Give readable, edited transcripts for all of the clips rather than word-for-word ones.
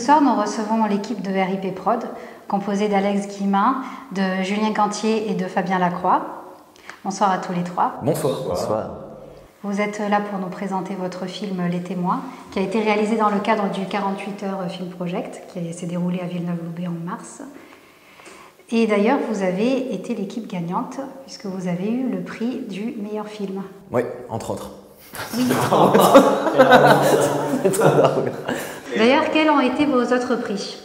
soir, nous recevons l'équipe de RIP Prod, composée d'Alex Guillemin, de Julien Gantier et de Fabien Lacroix. Bonsoir à tous les trois. Bonsoir. Bonsoir. Vous êtes là pour nous présenter votre film Les Témoins, qui a été réalisé dans le cadre du 48 heures Film Project, qui s'est déroulé à Villeneuve-Loubet en mars. Et d'ailleurs, vous avez été l'équipe gagnante, puisque vous avez eu le prix du meilleur film. Oui, entre autres. Oui. D'ailleurs, quels ont été vos autres prix?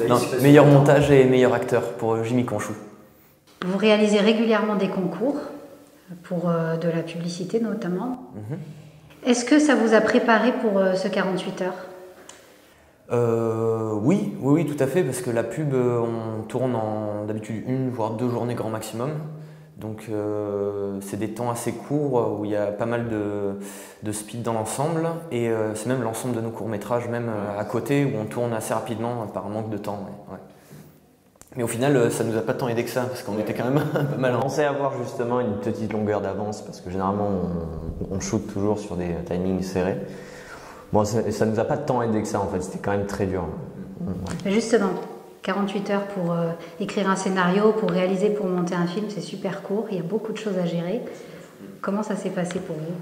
Non, meilleur montage et meilleur acteur pour Jimmy Conchou. Vous réalisez régulièrement des concours, pour de la publicité notamment. Est-ce que ça vous a préparé pour ce 48 heures? Oui, tout à fait, parce que la pub, on tourne d'habitude 1 voire 2 journées grand maximum. Donc c'est des temps assez courts où il y a pas mal de speed dans l'ensemble, et c'est même l'ensemble de nos courts-métrages même à côté où on tourne assez rapidement par manque de temps. Ouais. Mais au final, ça nous a pas tant aidé que ça, parce qu'on était quand même pas mal. On pensait avoir justement une petite longueur d'avance, parce que généralement on shoot toujours sur des timings serrés. Bon, ça nous a pas tant aidé que ça en fait, c'était quand même très dur. Mais justement, 48 heures pour écrire un scénario, pour réaliser, pour monter un film, c'est super court, il y a beaucoup de choses à gérer. Comment ça s'est passé pour vous?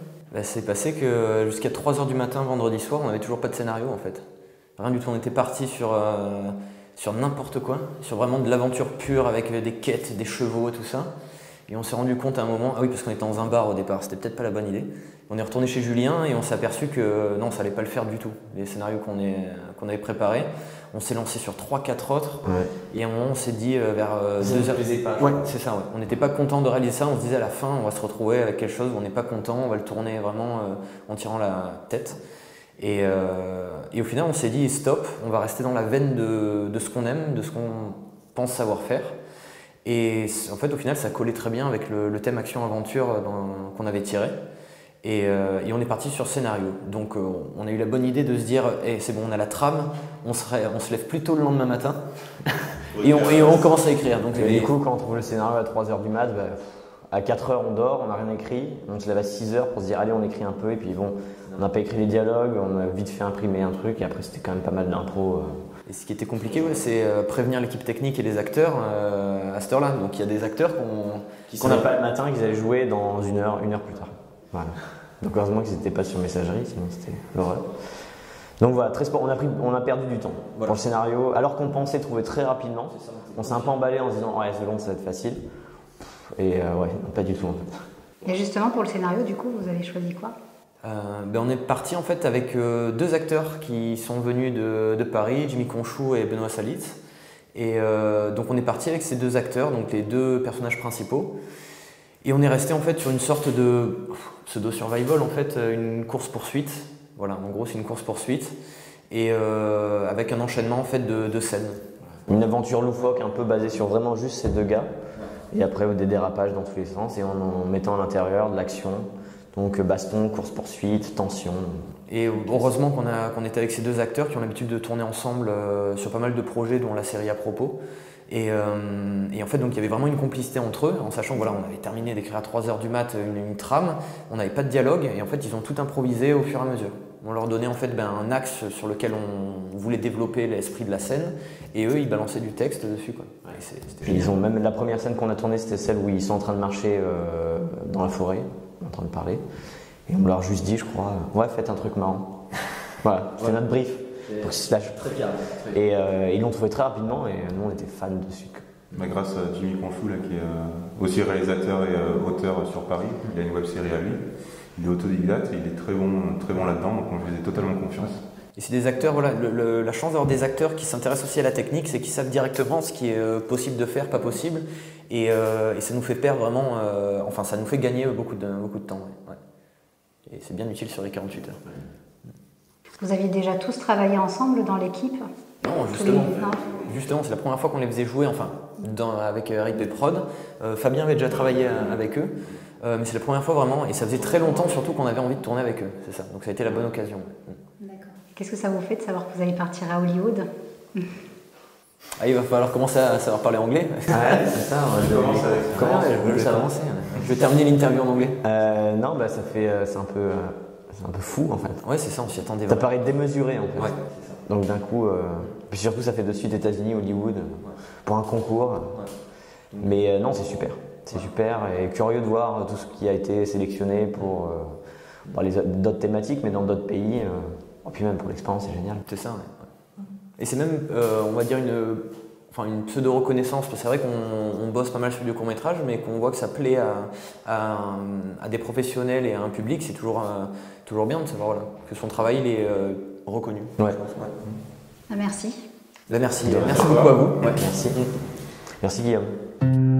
C'est passé que jusqu'à 3 h du matin, vendredi soir, on n'avait toujours pas de scénario en fait. Rien du tout, on était parti sur n'importe quoi, sur vraiment de l'aventure pure avec des quêtes, des chevaux et tout ça. Et on s'est rendu compte à un moment, ah oui, parce qu'on était dans un bar au départ, c'était peut-être pas la bonne idée. On est retourné chez Julien et on s'est aperçu que non, ça allait pas le faire du tout. Les scénarios qu'on avait préparés, on s'est lancé sur 3-4 autres. Ouais. Et à un moment, on s'est dit vers 2 heures. Ouais, c'est ça, ouais. On n'était pas content de réaliser ça, on se disait à la fin, on va se retrouver avec quelque chose où on n'est pas content, on va le tourner vraiment en tirant la tête. Et au final, on s'est dit stop, on va rester dans la veine de ce qu'on aime, de ce qu'on pense savoir faire. Et en fait, au final, ça collait très bien avec le thème action-aventure qu'on avait tiré. Et on est parti sur scénario. Donc, on a eu la bonne idée de se dire hey, c'est bon, on a la trame, on se lève plus tôt le lendemain matin et on commence à écrire. Donc, et du coup, quand on trouve le scénario à 3 h du mat', à 4 h, on dort, on n'a rien écrit. On se lève à 6 h pour se dire allez, on écrit un peu. Et puis bon, on n'a pas écrit les dialogues, on a vite fait imprimer un truc. Et après, c'était quand même pas mal d'impro. Et ce qui était compliqué, ouais, c'est prévenir l'équipe technique et les acteurs à cette heure-là. Donc il y a des acteurs qu'on n'a pas le matin, qu'ils allaient jouer dans 1 heure plus tard. Voilà. Donc heureusement qu'ils n'étaient pas sur messagerie, sinon c'était l'horreur. Donc voilà, on a perdu du temps pour le scénario, alors qu'on pensait trouver très rapidement. On s'est un peu emballé en se disant ouais, c'est bon, ça va être facile. Et ouais, pas du tout en fait. Et justement pour le scénario, du coup, vous avez choisi quoi? On est parti en fait avec 2 acteurs qui sont venus de Paris, Jimmy Conchou et Benoît Salitz. Et donc on est parti avec ces 2 acteurs, donc les 2 personnages principaux. Et on est resté en fait sur une sorte de pseudo-survival, en fait, une course-poursuite. Voilà, en gros c'est une course-poursuite. Et avec un enchaînement en fait de scènes. Une aventure loufoque un peu basée sur vraiment juste ces 2 gars. Et après des dérapages dans tous les sens et en mettant à l'intérieur de l'action. Donc baston, course-poursuite, tension. Et heureusement qu'on était avec ces 2 acteurs qui ont l'habitude de tourner ensemble sur pas mal de projets, dont la série À propos. Et en fait, donc, il y avait vraiment une complicité entre eux, en sachant que voilà, on avait terminé d'écrire à 3 h du mat' une trame, on n'avait pas de dialogue, et en fait, ils ont tout improvisé au fur et à mesure. On leur donnait en fait un axe sur lequel on voulait développer l'esprit de la scène, et eux, ils balançaient du texte dessus, quoi. Ouais, ils ont même la première scène qu'on a tournée, c'était celle où ils sont en train de marcher dans la forêt, en train de parler, et on leur a juste dit, je crois, ouais, faites un truc marrant. Voilà, c'était notre brief. Pour qu'ils se lâchent. Très bien. Et ils l'ont trouvé très rapidement et nous on était fans dessus. Grâce à Jimmy Conchou, là, qui est aussi réalisateur et auteur sur Paris, il a une web série à lui. Il est autodidacte et il est très bon là-dedans, donc on lui faisait totalement confiance. Et c'est des acteurs, voilà, la chance d'avoir des acteurs qui s'intéressent aussi à la technique, c'est qu'ils savent directement ce qui est possible de faire, pas possible, et ça nous fait perdre vraiment, enfin ça nous fait gagner beaucoup de temps. Ouais. Et c'est bien utile sur les 48 heures. Vous aviez déjà tous travaillé ensemble dans l'équipe? Non, justement, c'est la première fois qu'on les faisait jouer, enfin, avec RIP Prod. Fabien avait déjà travaillé avec eux, mais c'est la première fois vraiment, et ça faisait très longtemps surtout qu'on avait envie de tourner avec eux, c'est ça. Donc ça a été la bonne occasion. D'accord. Qu'est-ce que ça vous fait de savoir que vous allez partir à Hollywood? Ah, il va falloir commencer à savoir parler anglais. Ouais, c'est ça. Je vais terminer l'interview en anglais. Non, bah c'est un peu c'est un peu fou en fait. Ouais, c'est ça, on s'y attendait Ça vraiment. paraît démesuré en fait. Ouais, c'est ça. Donc d'un coup, puis surtout ça fait de suite États-Unis, Hollywood, pour un concours. Ouais. Mais non, c'est super. C'est super et curieux de voir tout ce qui a été sélectionné pour d'autres thématiques, mais dans d'autres pays. Et puis même pour l'expérience, c'est génial. C'est ça, ouais. Et c'est même, on va dire, une pseudo-reconnaissance, parce que c'est vrai qu'on bosse pas mal sur du court-métrage, mais qu'on voit que ça plaît à des professionnels et à un public, c'est toujours bien de savoir voilà, que son travail il est reconnu. Ouais. Je pense, ouais. Merci. Merci beaucoup à vous. Ouais. Merci. Merci Guillaume.